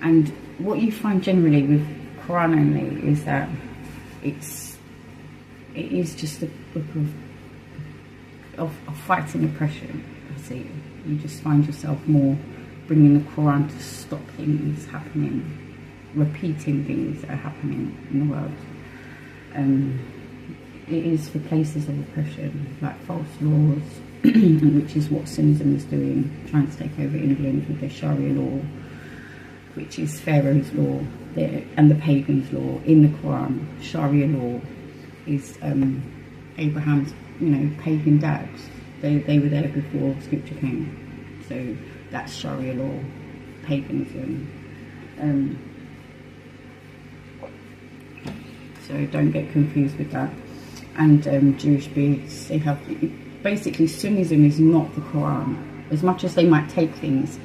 And what you find generally with Quran only is that it is just a book of fighting oppression. I see. You just find yourself more bringing the Quran to stop things happening, repeating things that are happening in the world. It is for places of oppression, like false laws, which is what sunnism is doing, trying to take over England with their Sharia law, which is Pharaoh's law, and the pagans' law in the Quran. Sharia law is Abraham's, pagan dads. They were there before scripture came. So that's Sharia law, paganism. So don't get confused with that. And Jewish beliefs, they have, basically Sunnism is not the Quran. As much as they might take things,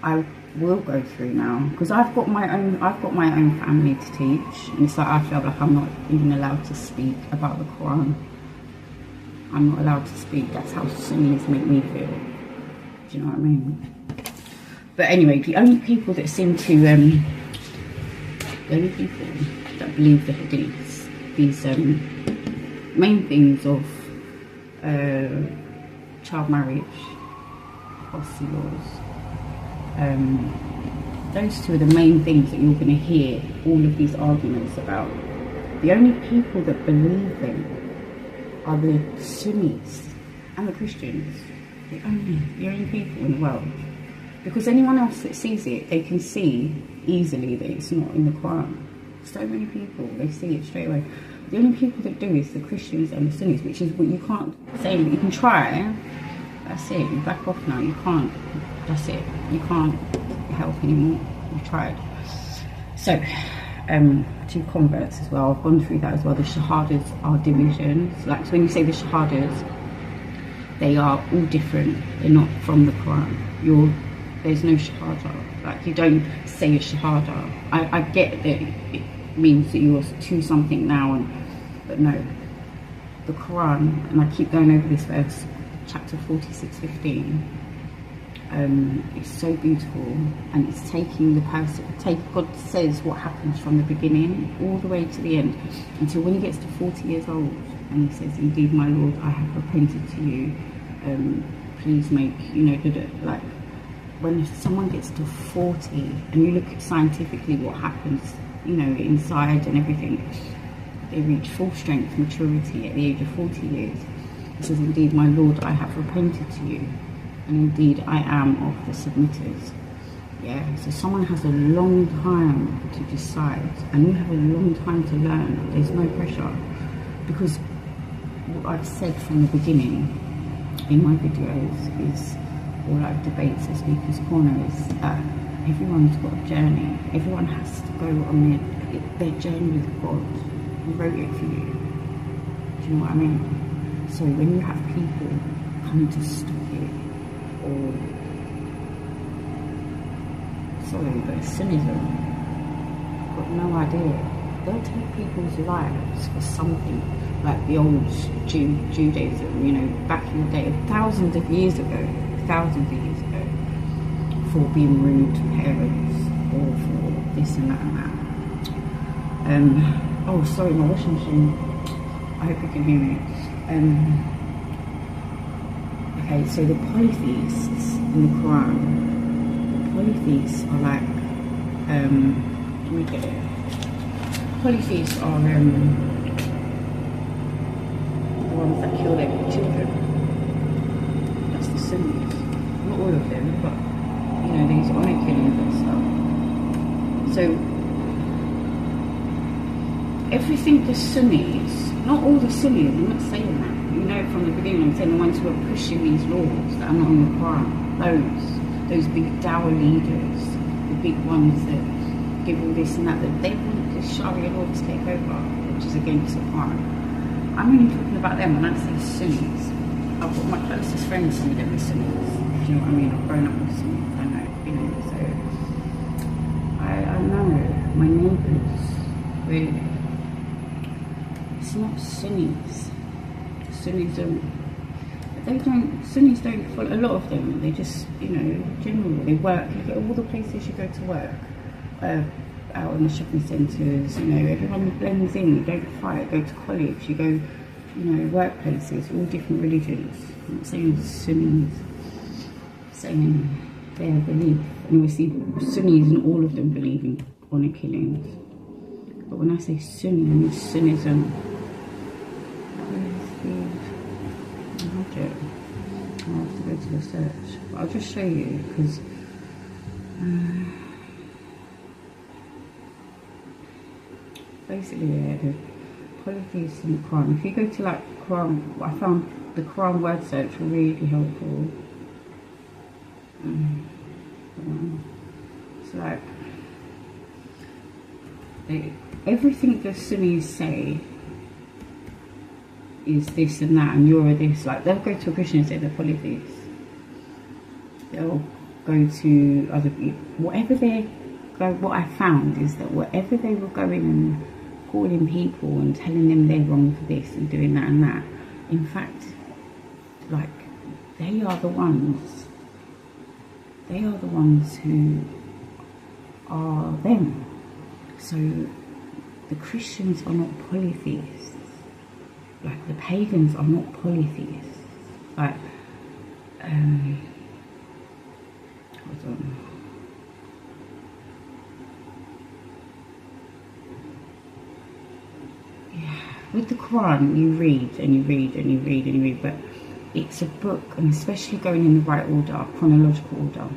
I will go through now, because I've got my own family to teach, and it's like I feel like I'm not even allowed to speak about the Quran. I'm not allowed to speak. That's how Sunnis make me feel. Do you know what I mean? But anyway, the only people that seem to the only people that believe the hadiths, these main things of child marriage, apostasy laws, those two are the main things that you're going to hear all of these arguments about. The only people that believe them are the Sunnis and the Christians. The only people in the world. Because anyone else that sees it, they can see easily that it's not in the Quran. So many people, they see it straight away. The only people that do is the Christians and the Sunnis, which is what you can't say. You can try, that's it, you back off now, you can't, that's it, you can't help anymore, you tried. So, to converts as well, I've gone through that as well. The shahadas are divisions, like so when you say the shahadas, they are all different, they're not from the Quran. There's no shahada, like you don't say a shahada. I get that it means that you're to something now, but no, the Quran, and I keep going over this verse, chapter 46:15, it's so beautiful, and it's taking the person, God says what happens from the beginning all the way to the end, until when he gets to 40 years old, and he says, indeed my Lord, I have repented to you, please make, like, when someone gets to 40 and you look at scientifically what happens, inside and everything, they reach full strength, maturity at the age of 40 years. It says, indeed, my Lord, I have repented to you, and indeed I am of the submitters. Yeah, so someone has a long time to decide, and you have a long time to learn. There's no pressure, because what I've said from the beginning in my videos is, or like debates at Speaker's Corner, is that everyone's got a journey. Everyone has to go on their journey with God. He wrote it for you. Do you know what I mean? So when you have people coming to stop it, or but Sunnism, got no idea. They'll take people's lives for something, like the old Judaism, back in the day, thousands of years ago, for being rude to parents, or for this and that and that. Oh, sorry, my washing machine. I hope you can hear me. Okay, so the polytheists in the Quran, the polytheists are like, let me get it. Polytheists are the ones that kill their children. That's the Sunnis. Not all of them, but these honor killings and stuff. So everything the Sunnis, not all the Sunnis, I'm not saying that. From the beginning, I'm saying the ones who are pushing these laws that are not in the Quran. Those big dawah leaders, the big ones that give all this and that they want the Sharia law to take over, which is against the Quran. I'm only talking about them when I say Sunnis. I've got my closest friends, some of them are Sunnis. Do you know what I mean? I've grown up with Sunnis, I know, so I know my neighbours, really. It's not Sunnis. Sunnis don't follow, a lot of them, they just, generally, they work, look at all the places you go to work, out in the shopping centres, you know, everyone blends in, you don't fight, go to college, you go, you know, workplaces, all different religions. I'm not saying Sunnis, saying their belief. And obviously Sunnis and all of them believe in honour killings. But when I say Sunni, I mean Sunnism. I'll have to go to the search. But I'll just show you because basically, yeah, the polytheists in the Quran. If you go to like Quran, I found the Quran word search really helpful. It's like everything the Sunnis say is this and that, and you're a this. Like they'll go to a Christian and say they're polytheists. They'll go to other people. Whatever they go, what I found is that whatever they were going and calling people and telling them they're wrong for this and doing that and that, in fact, like they are the ones who are them. So the Christians are not polytheists. Like the pagans are not polytheists. Like hold on. Yeah, with the Quran you read and you read and you read and you read, but it's a book, and especially going in the right order, chronological order,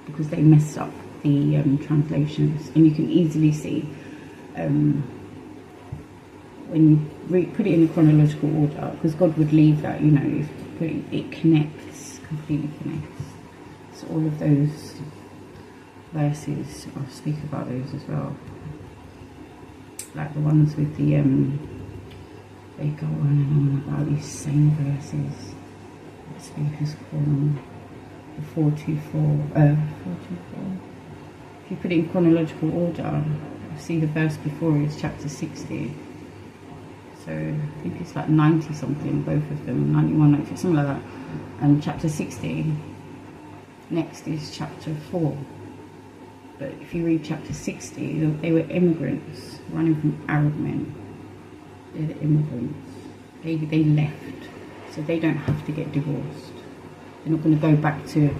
because they mess up the translations, and you can easily see when you put it in the chronological order, because God would leave that, you know, it connects, completely connects. So all of those verses, I'll speak about those as well, like the ones with the they go on and on about these same verses. Let's see who's calling the 424. If you put it in chronological order, you see the verse before is chapter 60. So I think it's like 90 something, both of them, 91, 90, something like that. And chapter 60, next is chapter 4. But if you read chapter 60, they were immigrants running from Arab men. They're the immigrants. They left, so they don't have to get divorced. They're not going to go back to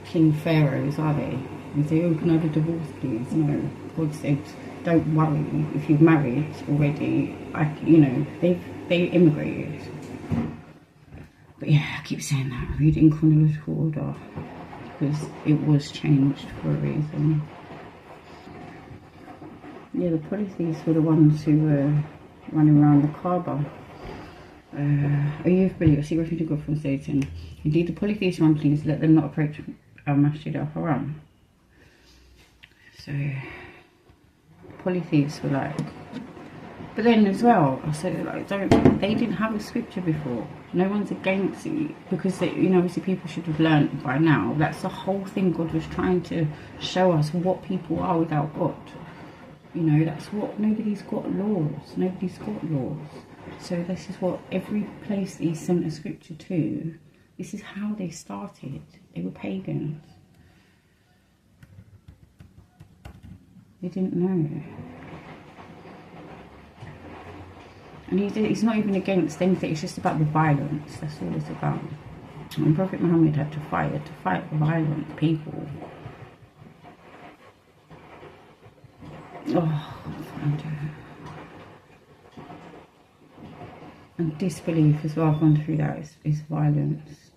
King Pharaohs, are they? And say, oh, can I have a divorce, please? No. God said, don't worry, if you've married already, you know, they immigrated. But yeah, I keep saying that, read in chronological order, because it was changed for a reason. Yeah, the polytheists were the ones who were running around the Kaaba. A youth believer, seek refuge in God from Satan. Indeed, the polytheists run, please let them not approach Masjid al-Haram. So polytheists were like, but then as well, I said, like, they didn't have a scripture before. No one's against it, because they, you know, obviously people should have learned by now. That's the whole thing. God was trying to show us what people are without God. You know, that's what, nobody's got laws. Nobody's got laws. So this is what every place that he sent a scripture to, this is how they started. They were pagans. They didn't know. And he's not even against anything, it's just about the violence. That's all it's about. And Prophet Muhammad had to fight violent people. Oh, and disbelief as well, I've gone through that, is violence.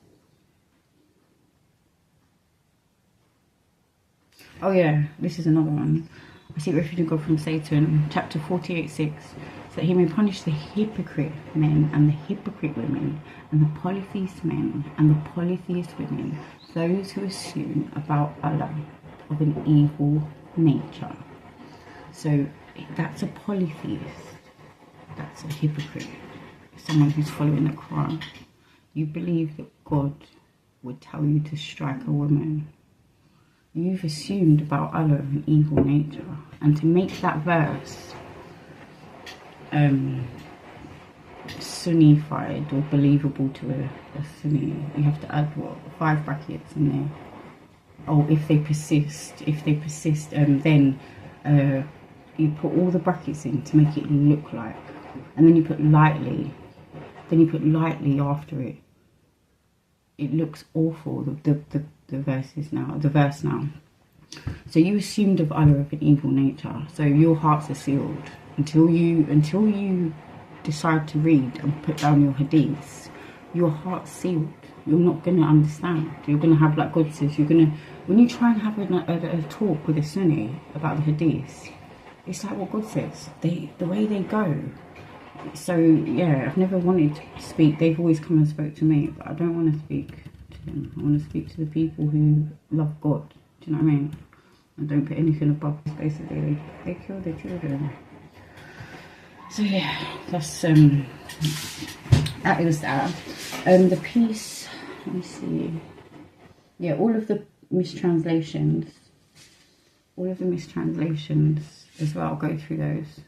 Oh yeah, this is another one. I seek refuge in God from Satan, chapter 48:6, so that he may punish the hypocrite men and the hypocrite women, and the polytheist men and the polytheist women, those who assume about Allah of an evil nature. So that's a polytheist, that's a hypocrite, someone who's following the Quran. You believe that God would tell you to strike a woman. You've assumed about Allah an evil nature, and to make that verse Sunnified or believable to a Sunni, you have to add what, 5 brackets in there. oh, if they persist, then you put all the brackets in to make it look like, and then you put lightly, after it. It looks awful, the verse now. So you assumed of Allah of an evil nature, so your hearts are sealed until you decide to read and put down your hadiths. Your heart's sealed. You're not going to understand. You're going to have, like God says, when you try and have a talk with a Sunni about the hadiths, it's like what God says, the way they go. So yeah, I've never wanted to speak. They've always come and spoke to me, but I don't want to speak to them. I want to speak to the people who love God. Do you know what I mean? And don't put anything above. Basically, they kill their children. So yeah, that's that was that. The piece. Let me see. Yeah, all of the mistranslations as well. I'll go through those.